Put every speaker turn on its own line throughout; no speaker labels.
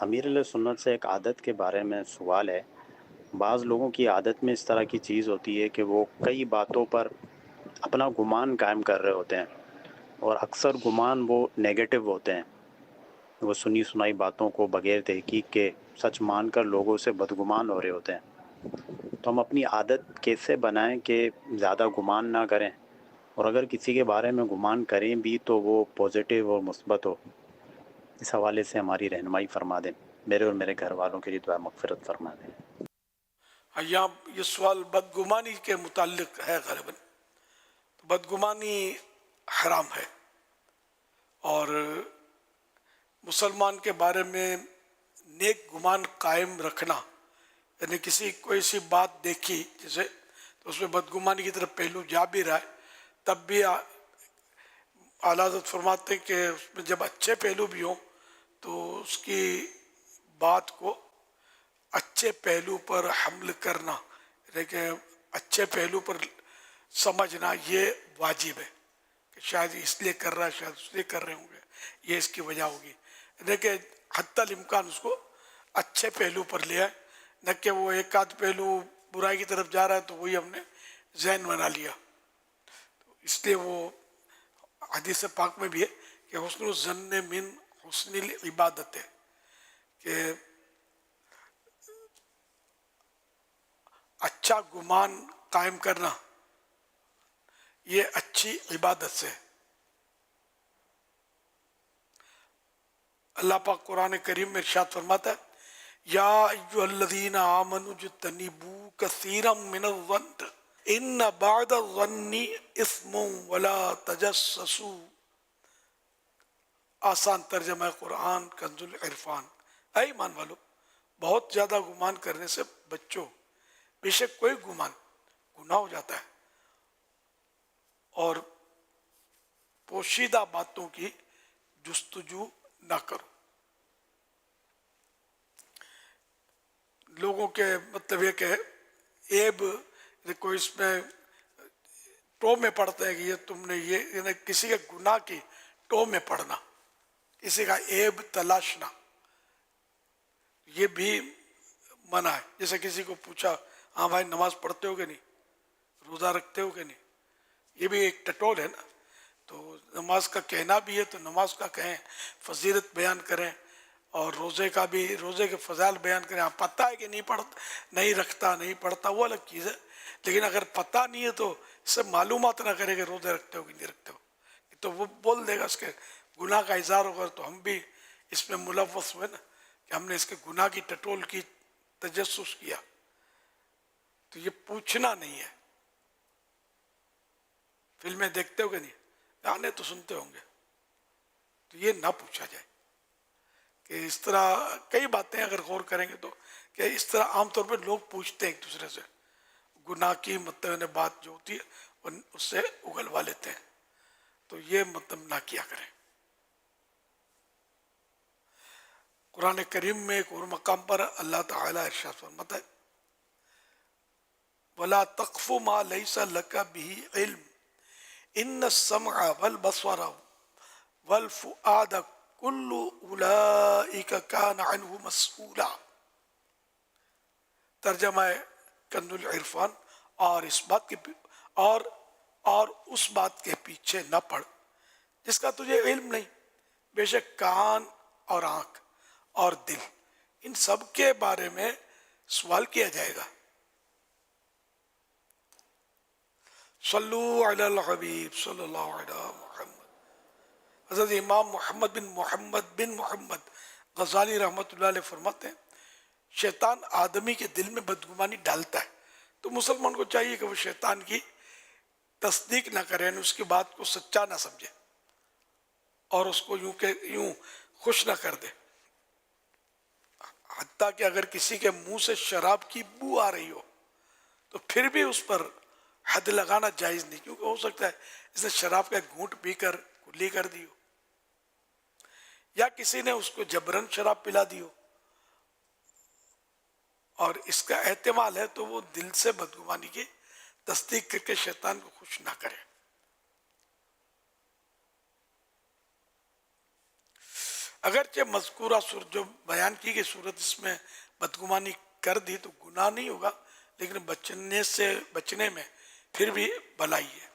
امیر علیہ سنت سے ایک عادت کے بارے میں سوال ہے۔ بعض لوگوں کی عادت میں اس طرح کی چیز ہوتی ہے کہ وہ کئی باتوں پر اپنا گمان قائم کر رہے ہوتے ہیں، اور اکثر گمان وہ نیگیٹو ہوتے ہیں۔ وہ سنی سنائی باتوں کو بغیر تحقیق کے سچ مان کر لوگوں سے بدگمان ہو رہے ہوتے ہیں۔ تو ہم اپنی عادت کیسے بنائیں کہ زیادہ گمان نہ کریں، اور اگر کسی کے بارے میں گمان کریں بھی تو وہ پازیٹیو اور مثبت ہو؟ اس حوالے سے ہماری رہنمائی فرما دیں، میرے اور میرے گھر والوں کے لیے دعا مغفرت فرما دیں۔
یہاں یہ سوال بدگمانی کے متعلق ہے غالباً۔ بدگمانی حرام ہے، اور مسلمان کے بارے میں نیک گمان قائم رکھنا، یعنی کسی کوئی سی بات دیکھی جسے تو اس میں بدگمانی کی طرف پہلو جا بھی رہا ہے، تب بھی اعلیٰ حضرت فرماتے ہیں کہ اس میں جب اچھے پہلو بھی ہوں تو اس کی بات کو اچھے پہلو پر حمل کرنا، یعنی کہ اچھے پہلو پر سمجھنا یہ واجب ہے کہ شاید اس لیے کر رہا ہے، شاید اس لیے کر رہے ہوں گے، یہ اس کی وجہ ہوگی، یعنی کہ حتی الامکان اس کو اچھے پہلو پر لیا ہے، نہ کہ وہ ایک آدھ پہلو برائی کی طرف جا رہا ہے تو وہی ہم نے ذہن بنا لیا۔ تو اس لیے وہ حدیث پاک میں بھی ہے کہ حسن الظن من حسن العبادت ہے، کہ اچھا گمان قائم کرنا یہ اچھی عبادت سے۔ اللہ پاک قرآن کریم میں ارشاد فرماتا ہے، یا ایھا الذین آمنوا اجتنبوا کثیرا من الظن ان بعض الظن اثم ولا تجسسوا۔ آسان ترجمہ قرآن کنز العرفان۔ اے ایمان والو، بہت زیادہ گمان کرنے سے بچو، بے شک کوئی گمان گناہ ہو جاتا ہے، اور پوشیدہ باتوں کی جستجو نہ کرو۔ لوگوں کے مطلب یہ کہ عیب کوئی اس میں ٹو میں پڑھتے ہیں کہ یہ تم نے یہ، یعنی کسی کے گناہ کی ٹو میں پڑھنا، کسی کا عیب تلاشنا، یہ بھی منع ہے۔ جیسے کسی کو پوچھا، ہاں بھائی نماز پڑھتے ہو کہ نہیں، روزہ رکھتے ہو کہ نہیں، یہ بھی ایک ٹٹول ہے نا۔ تو نماز کا کہنا بھی ہے تو نماز کا کہیں، فضیلت بیان کریں، اور روزے کا بھی، روزے کے فضائل بیان کریں۔ آپ پتہ ہے کہ نہیں پڑھتا، نہیں رکھتا، نہیں پڑھتا، وہ الگ چیز ہے، لیکن اگر پتہ نہیں ہے تو اس سے معلومات نہ کرے کہ روزے رکھتے ہو کہ نہیں رکھتے ہو، تو وہ بول دے گا، اس کے گناہ کا اظہار ہوگا، تو ہم بھی اس میں ملوث ہوئے نا، کہ ہم نے اس کے گناہ کی ٹٹول کی، تجسس کیا۔ تو یہ پوچھنا نہیں ہے۔ فلمیں دیکھتے ہو کہ نہیں، گانے تو سنتے ہوں گے، تو یہ نہ پوچھا جائے کہ اس طرح کئی باتیں اگر غور کریں گے تو، کہ اس طرح عام طور پہ لوگ پوچھتے ہیں ایک دوسرے سے، گناہ کی مطلب بات جو ہوتی ہے وہ اس سے اگلوا لیتے ہیں، تو یہ مطلب نہ کیا کریں۔ قرآن کریم میں ایک اور مقام پر اللہ تعالیٰ ارشاد فرماتا ہے، وَلَا تَقْفُ مَا لَيْسَ لَكَ بِهِ عِلْمٌ إِنَّ السَّمْعَ وَالْبَصَرَ وَالْفُؤَادَ كُلُّ أُولَئِكَ كَانَ عَنْهُ مَسْئُولًا۔ ترجمہ کنز العرفان، اور اس بات کے اور اس بات کے پیچھے نہ پڑ جس کا تجھے علم نہیں، بے شک کان اور آنکھ اور دل، ان سب کے بارے میں سوال کیا جائے گا۔ صلو علی الحبیب صلی اللہ علیہ محمد۔ حضرت امام محمد بن محمد غزالی رحمۃ اللہ علیہ فرماتے ہیں، شیطان آدمی کے دل میں بدگمانی ڈالتا ہے، تو مسلمان کو چاہیے کہ وہ شیطان کی تصدیق نہ کرے، یعنی اس کی بات کو سچا نہ سمجھے، اور اس کو یوں خوش نہ کر دے۔ حتیٰ کہ اگر کسی کے منہ سے شراب کی بو آ رہی ہو تو پھر بھی اس پر حد لگانا جائز نہیں، کیونکہ ہو سکتا ہے اس نے شراب کا گھونٹ پی کر کلی کر دی ہو، یا کسی نے اس کو جبرن شراب پلا دی ہو، اور اس کا احتمال ہے، تو وہ دل سے بدگمانی کی تصدیق کر کے شیطان کو خوش نہ کرے۔ اگرچہ مذکورہ جو بیان کی گئی صورت اس میں بدگمانی کر دی تو گناہ نہیں ہوگا، لیکن بچنے میں پھر بھی بھلائی ہے۔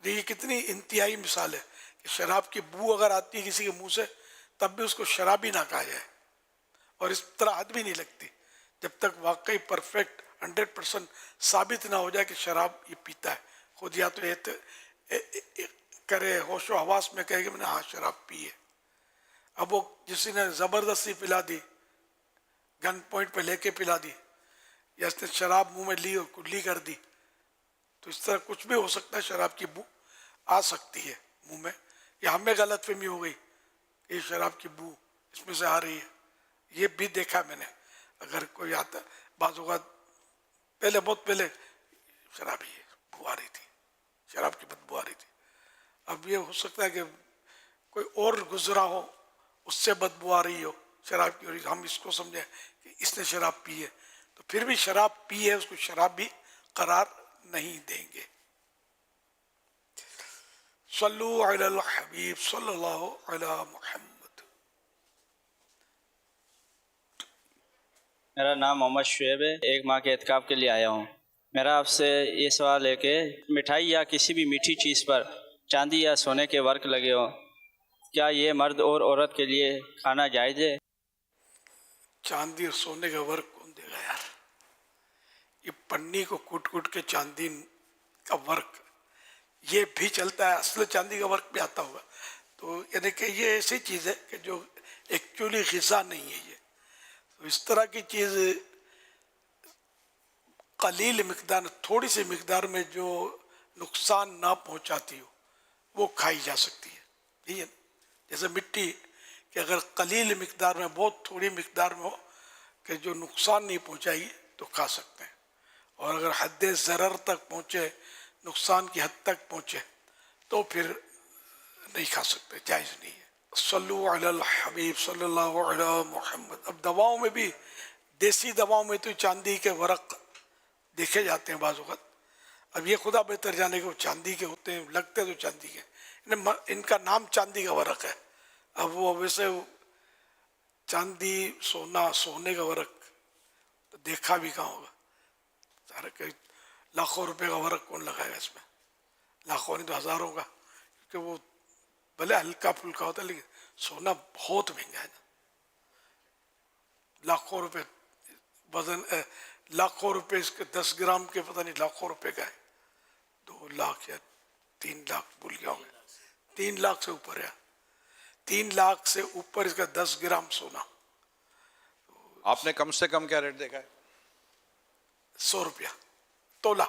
یہ کتنی انتہائی مثال ہے کہ شراب کی بو اگر آتی ہے کسی کے منہ سے تب بھی اس کو شرابی نہ کہا جائے، اور اس طرح حد بھی نہیں لگتی جب تک واقعی پرفیکٹ 100% ثابت نہ ہو جائے کہ شراب یہ پیتا ہے۔ خود یا تو کرے ہوش و حواس میں کہے کہ میں نے ہاں شراب پی ہے، اب وہ کسی نے زبردستی پلا دی، گن پوائنٹ پہ لے کے پلا دی، یا اس نے شراب منہ میں لی اور کلی کر دی، تو اس طرح کچھ بھی ہو سکتا ہے، شراب کی بو آ سکتی ہے منہ میں، یا ہمیں غلط فہمی ہو گئی کہ یہ شراب کی بو اس میں سے آ رہی ہے۔ یہ بھی دیکھا میں نے، اگر کوئی آتا بعض اوقات پہلے بہت پہلے شرابی ہے بو آ رہی تھی، شراب کی بدبو آ رہی تھی، اب یہ ہو سکتا ہے کہ کوئی اور گزرا ہو اس سے بدبو آ رہی ہو شراب کی، اور ہم اس کو سمجھیں کہ اس نے شراب پی ہے، تو پھر بھی شراب پی ہے، اس کو شراب بھی قرار نہیں دیں گے۔ صلو علی الحبیب صلی اللہ علی محمد۔
میرا نام محمد شعیب ہے، ایک ماہ کے اعتکاف کے لیے آیا ہوں۔ میرا آپ سے یہ سوال ہے کہ مٹھائی یا کسی بھی میٹھی چیز پر چاندی یا سونے کے ورق لگے ہوں، کیا یہ مرد اور عورت کے لیے کھانا جائز ہے؟
چاندی اور سونے کا ورق کون دے گا یار؟ یہ پنی کو کوٹ کوٹ کے چاندی کا ورق، یہ بھی چلتا ہے، اصل چاندی کا ورق بھی آتا ہوگا، تو یعنی کہ یہ ایسی چیز ہے کہ جو ایکچولی غذا نہیں ہے۔ یہ تو اس طرح کی چیز قلیل مقدار، تھوڑی سی مقدار میں جو نقصان نہ پہنچاتی ہو وہ کھائی جا سکتی ہے، ٹھیک ہے؟ جیسے مٹی کہ اگر قلیل مقدار میں، بہت تھوڑی مقدار میں ہو کہ جو نقصان نہیں پہنچائے گی تو کھا سکتے ہیں، اور اگر حد ضرر تک پہنچے، نقصان کی حد تک پہنچے تو پھر نہیں کھا سکتے، جائز نہیں ہے۔ صلو علی الحبیب صلی اللہ علی محمد۔ اب دواؤں میں بھی، دیسی دواؤں میں تو چاندی کے ورق دیکھے جاتے ہیں بعض اوقات، اب یہ خدا بہتر جانے کہ وہ چاندی کے ہوتے ہیں، لگتے تو چاندی کے، ان کا نام چاندی کا ورق ہے، اب وہ ویسے چاندی سونا، سونے کا ورق تو دیکھا بھی کہاں ہوگا، سارے کہ لاکھوں روپے کا ورق کون لگائے گا اس میں، لاکھوں نہیں تو ہزاروں کا، کیونکہ وہ بھلے ہلکا پھلکا ہوتا ہے لیکن سونا بہت مہنگا ہے نا، لاکھوں روپے وزن، لاکھوں روپے اس کے 10 گرام کے پتہ نہیں لاکھوں روپے کا ہے، 2 لاکھ یا 3 لاکھ بھول گیا ہوں میں، 3 لاکھ سے اوپر ہے، 3 لاکھ سے اوپر اس کا 10 گرام سونا۔
آپ نے کم سے کم کیا ریٹ دیکھا ہے؟
100 روپیہ تولہ،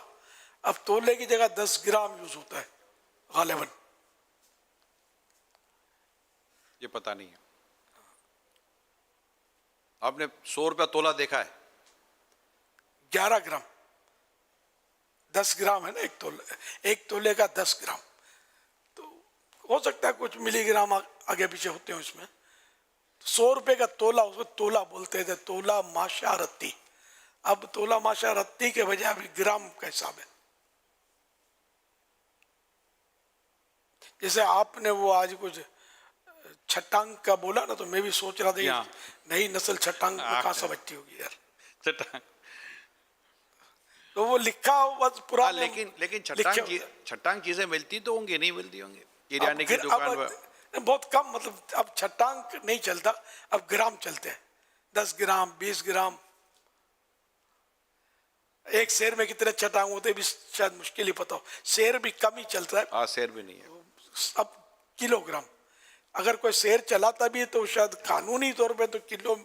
اب تولے کی جگہ 10 گرام یوز ہوتا ہے غالباً،
یہ پتہ نہیں ہے۔ آپ نے 100 روپیہ تولہ دیکھا ہے؟
11 گرام، 10 گرام ہے نا ایک تولے کا 10 گرام، تو ہو سکتا ہے کچھ ملی گرام آگے پیچھے ہوتے ہیں اس میں۔ 100 روپے کا تولہ، اس کو تولہ بولتے تھے، تولہ ماشا رتی، اب تولہ ماشا رتی کے بجائے ابھی گرام کا حساب ہے۔ جیسے آپ نے وہ آج کچھ چھٹانگ کا بولا نا، تو میں بھی سوچ رہا تھا نئی نسل چھٹانگ میں کہاں سمجھتی ہوگی یار، تو وہ لکھا بس پرانے،
لیکن چھٹانگ چیزیں ملتی تو ہوں گی، نہیں ملتی ہوں گی کریانے کی دکان پر
بہت کم، مطلب اب چھٹانگ نہیں چلتا، اب گرام چلتے ہیں، 10 گرام 20 گرام، ایک سیر میں کتنے چھٹانگ ہوتے بھی شاید مشکل ہی پتا ہو، سیر بھی کم ہی چلتا ہے،
سیر بھی نہیں ہے،
اب کلو گرام، اگر کوئی سیر چلاتا بھی ہے تو شاید قانونی طور پہ تو کلو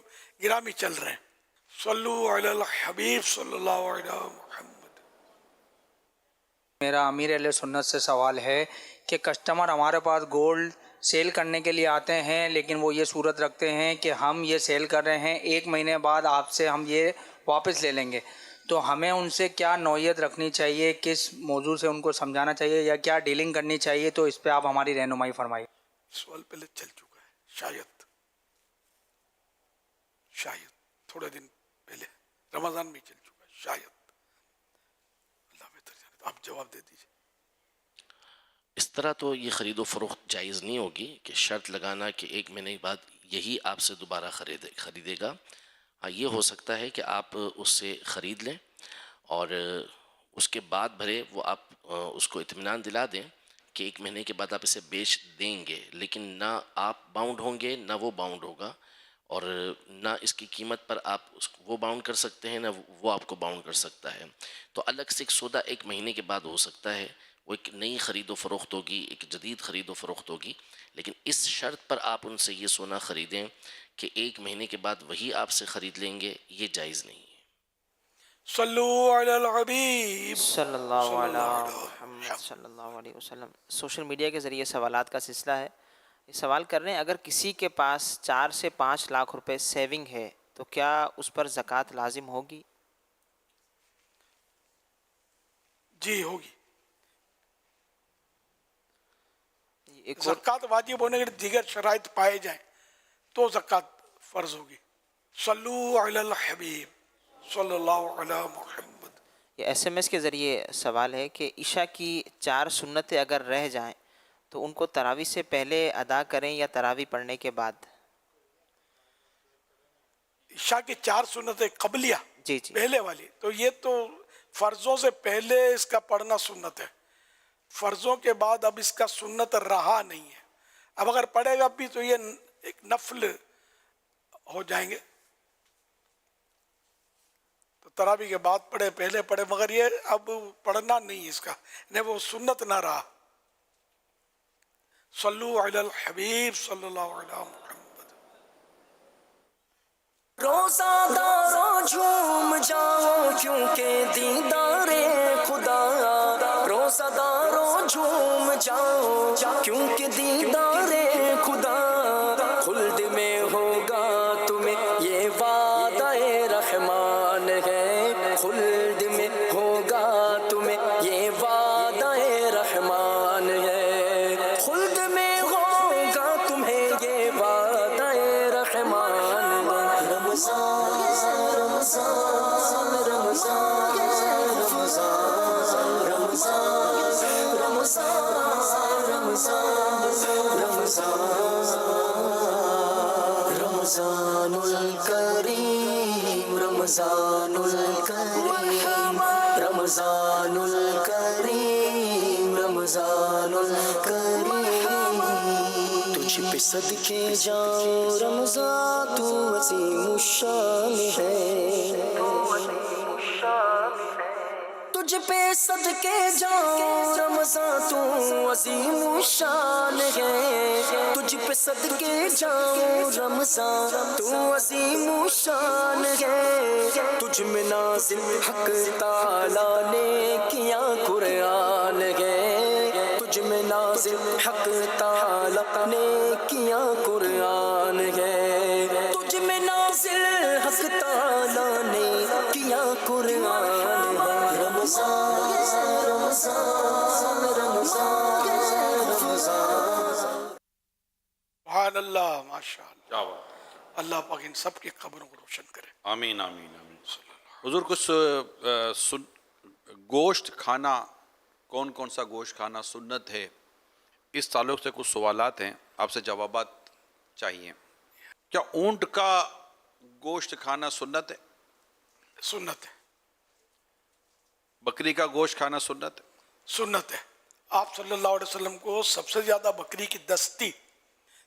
گرام ہی چل رہے ہیں۔ صلو علی الحبیب صلی اللہ علیہ محمد۔
میرا امیر اہل سنت سے سوال ہے کہ کسٹمر ہمارے پاس گولڈ سیل کرنے کے لیے آتے ہیں، لیکن وہ یہ صورت رکھتے ہیں کہ ہم یہ سیل کر رہے ہیں، 1 مہینے بعد آپ سے ہم یہ واپس لے لیں گے، تو ہمیں ان سے کیا نوعیت رکھنی چاہیے، کس موضوع سے ان کو سمجھانا چاہیے، یا کیا ڈیلنگ کرنی چاہیے، تو اس پہ آپ ہماری رہنمائی فرمائیے۔
سوال پہلے چل چکا ہے، شاید تھوڑے دن پہلے رمضان میں چل چکا ہے، شاید، اللہ بہتر جانے، آپ جواب دے دیجیے۔
اس طرح تو یہ خرید و فروخت جائز نہیں ہوگی کہ شرط لگانا کہ 1 مہینے بعد یہی آپ سے دوبارہ خریدے گا. ہاں یہ ہو سکتا ہے کہ آپ اس سے خرید لیں اور اس کے بعد بھرے وہ آپ اس کو اطمینان دلا دیں کہ 1 مہینے کے بعد آپ اسے بیچ دیں گے، لیکن نہ آپ باؤنڈ ہوں گے نہ وہ باؤنڈ ہوگا، اور نہ اس کی قیمت پر آپ وہ باؤنڈ کر سکتے ہیں نہ وہ آپ کو باؤنڈ کر سکتا ہے. تو الگ سے ایک سودا 1 مہینے کے بعد ہو سکتا ہے، وہ ایک نئی خرید و فروخت ہوگی، ایک جدید خرید و فروخت ہوگی، لیکن اس شرط پر آپ ان سے یہ سونا خریدیں کہ 1 مہینے کے بعد وہی آپ سے خرید لیں گے، یہ جائز نہیں ہے.
صلو علی الحبیب
صلی اللہ علیہ محمد صلی اللہ علیہ وسلم. سوشل میڈیا کے ذریعے سوالات کا سلسلہ ہے. یہ سوال کر رہے ہیں اگر کسی کے پاس 4 سے 5 لاکھ روپے سیونگ ہے تو کیا اس پر زکوٰۃ لازم ہوگی؟
جی ہوگی.
ایک اور
زکوٰۃ واجب ہونے کے دیگر شرائط پائے جائیں تو زکوٰۃ فرض ہوگی. صلو علی الحبیب صلی اللہ علی محمد.
یہ SMS کے ذریعے سوال ہے کہ عشاء کی 4 سنتیں اگر رہ جائیں تو ان کو تراویح سے پہلے ادا کریں یا تراویح پڑھنے کے بعد؟
عشاء کی 4 سنتیں قبلیہ
جی جی
پہلے والی، تو یہ تو فرضوں سے پہلے اس کا پڑھنا سنت ہے، فرضوں کے بعد اب اس کا سنت رہا نہیں ہے. اب اگر پڑھے گا بھی تو یہ ایک نفل ہو جائیں گے. تو تراویح کے بعد پڑھے پہلے پڑھے، مگر یہ اب پڑھنا نہیں اس کا، نہیں وہ سنت نہ رہا. صلو علی الحبیب صلی اللہ علیہ محمد.
روزہ دارو جھوم جاؤ کیونکہ دیدار خدا، روزہ دارو جھوم جاؤ کیونکہ دیدار خدا، خلد میں ہوگا تمہیں یہ وعدہ رحمان ہے، خلد میں ہوگا تمہیں یہ وعدہ رحمان ہے، خلد میں ہوگا تمہیں یہ وعدہ رحمان ہے. رمضان رمضان رمضان رمضان رمضان رمضان الکریم رمضان الکریم رمضان الکریم رمضان الکریم. تجھ پہ صدقے جاؤں رمضان تو عظیم الشان ہے، تجھ پہ صدقے جاؤں رمضان تو عظیم الشان ہے، تجھ پہ صدقے جاؤں رمضان تو عظیم الشان ہے، تجھ میں نازل حق تعالیٰ نے کیا قرآن ہے، تجھ میں نازل حق تعالیٰ نے کیا قرآن ہے، تجھ میں نازل حق تعالیٰ نے کیا قرآن ہے. رمضان رمضان رمضان رمضان.
سبحان اللہ، ماشاء اللہ. اللہ پاک ان سب کی قبروں کو روشن کرے.
آمین آمین آمین. حضور کچھ گوشت کھانا، کون کون سا گوشت کھانا سنت ہے، اس تعلق سے کچھ سوالات ہیں، آپ سے جوابات چاہیے. کیا اونٹ کا گوشت کھانا سنت ہے؟
سنت ہے.
بکری کا گوشت کھانا سنت ہے؟
سنت ہے. آپ صلی اللہ علیہ وسلم کو سب سے زیادہ بکری کی دستی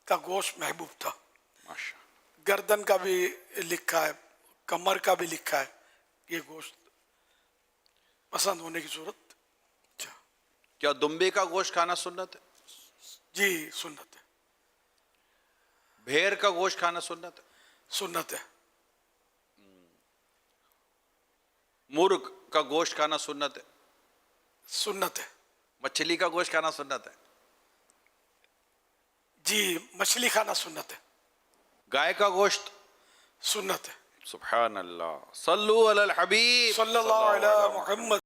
کا گوشت محبوب تھا.
ماشاء.
گردن کا بھی لکھا ہے، کمر کا بھی لکھا ہے، یہ گوشت پسند ہونے کی صورت.
کیا دمبے کا گوشت کھانا سنت ہے؟
جی سنت ہے.
بھیڑ کا گوشت کھانا سنت ہے؟
سنت ہے.
مرغ کا گوشت کھانا سنت ہے؟
سنت ہے.
مچھلی کا گوشت کھانا سنت ہے؟
جی مچھلی کھانا سنت ہے.
گائے کا گوشت؟
سنت ہے.
سبحان اللہ. صلو علی الحبیب
صلی اللہ علیہ محمد.